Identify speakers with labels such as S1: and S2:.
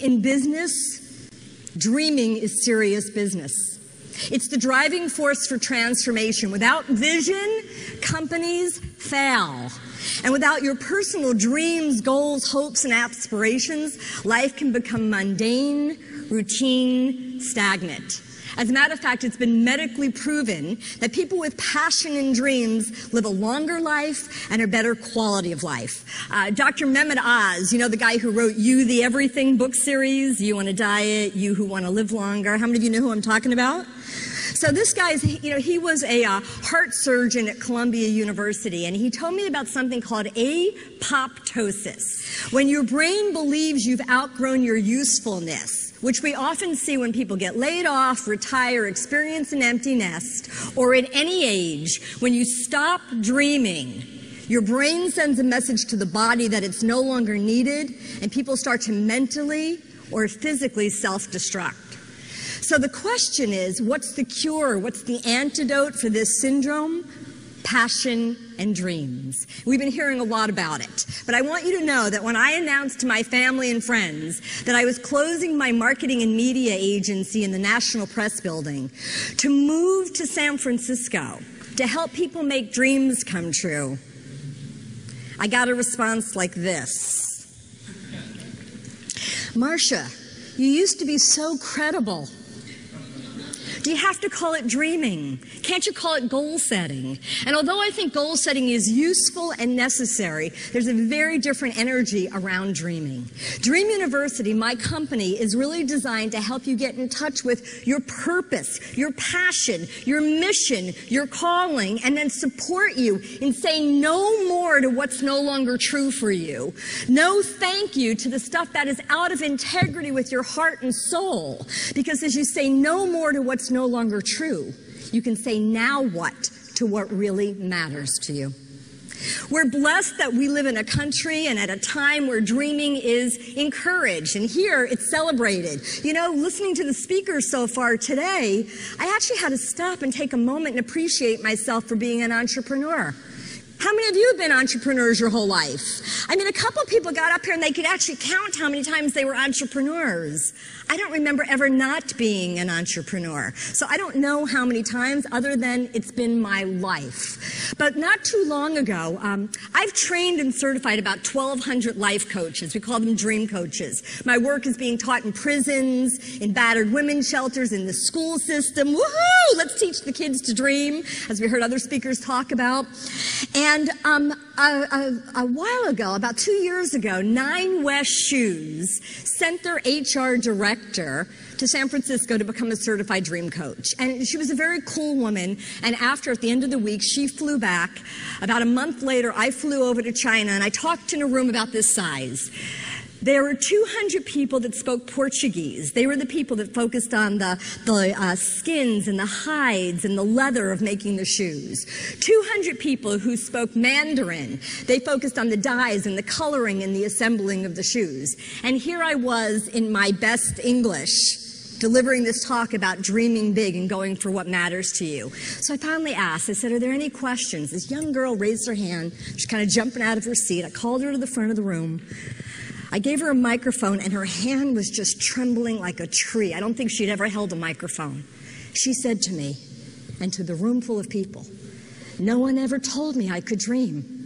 S1: in business, dreaming is serious business. It's the driving force for transformation. Without vision, companies fail. And without your personal dreams, goals, hopes, and aspirations, life can become mundane, routine, stagnant. As a matter of fact, it's been medically proven that people with passion and dreams live a longer life and a better quality of life. Dr. Mehmet Oz, you know, the guy who wrote You, the Everything book series, You on a Diet, You Who Want to Live Longer. How many of you know who I'm talking about? So this guy's, he was a heart surgeon at Columbia University, and he told me about something called apoptosis. When your brain believes you've outgrown your usefulness, which we often see when people get laid off, retire, experience an empty nest, or at any age, when you stop dreaming, your brain sends a message to the body that it's no longer needed, and people start to mentally or physically self-destruct. So the question is, what's the cure? What's the antidote for this syndrome? Passion and dreams. We've been hearing a lot about it. But I want you to know that when I announced to my family and friends that I was closing my marketing and media agency in the National Press Building to move to San Francisco to help people make dreams come true, I got a response like this. Marcia, you used to be so credible. Do you have to call it dreaming? Can't you call it goal setting? And although I think goal setting is useful and necessary, there's a very different energy around dreaming. Dream University, my company, is really designed to help you get in touch with your purpose, your passion, your mission, your calling, and then support you in saying no more to what's no longer true for you. No thank you to the stuff that is out of integrity with your heart and soul. Because as you say no more to what's no longer true, you can say now what to what really matters to you. We're blessed that we live in a country and at a time where dreaming is encouraged, and here it's celebrated. You know, listening to the speakers so far today, I actually had to stop and take a moment and appreciate myself for being an entrepreneur. How many of you have been entrepreneurs your whole life? I mean, a couple people got up here and they could actually count how many times they were entrepreneurs. I don't remember ever not being an entrepreneur. So I don't know how many times, other than it's been my life. But not too long ago, I've trained and certified about 1,200 life coaches. We call them dream coaches. My work is being taught in prisons, in battered women's shelters, in the school system. Woohoo! Let's teach the kids to dream, as we heard other speakers talk about. And a while ago, about 2 years ago, Nine West Shoes sent their HR director to San Francisco to become a certified dream coach. And she was a very cool woman. And after, at the end of the week, she flew back. About a month later, I flew over to China, and I talked in a room about this size. There were 200 people that spoke Portuguese. They were the people that focused on the skins and the hides and the leather of making the shoes. 200 people who spoke Mandarin. They focused on the dyes and the coloring and the assembling of the shoes. And here I was in my best English, delivering this talk about dreaming big and going for what matters to you. So I finally asked, I said, are there any questions? This young girl raised her hand. She's kind of jumping out of her seat. I called her to the front of the room. I gave her a microphone, and her hand was just trembling like a tree. I don't think she'd ever held a microphone. She said to me, and to the room full of people, no one ever told me I could dream.